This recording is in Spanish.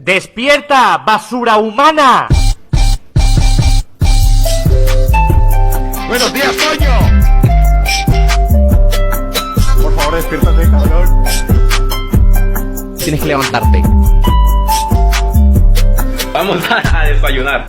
¡Despierta, basura humana! ¡Buenos días, coño! Por favor, despiértate, cabrón. Tienes que levantarte. Vamos a desayunar.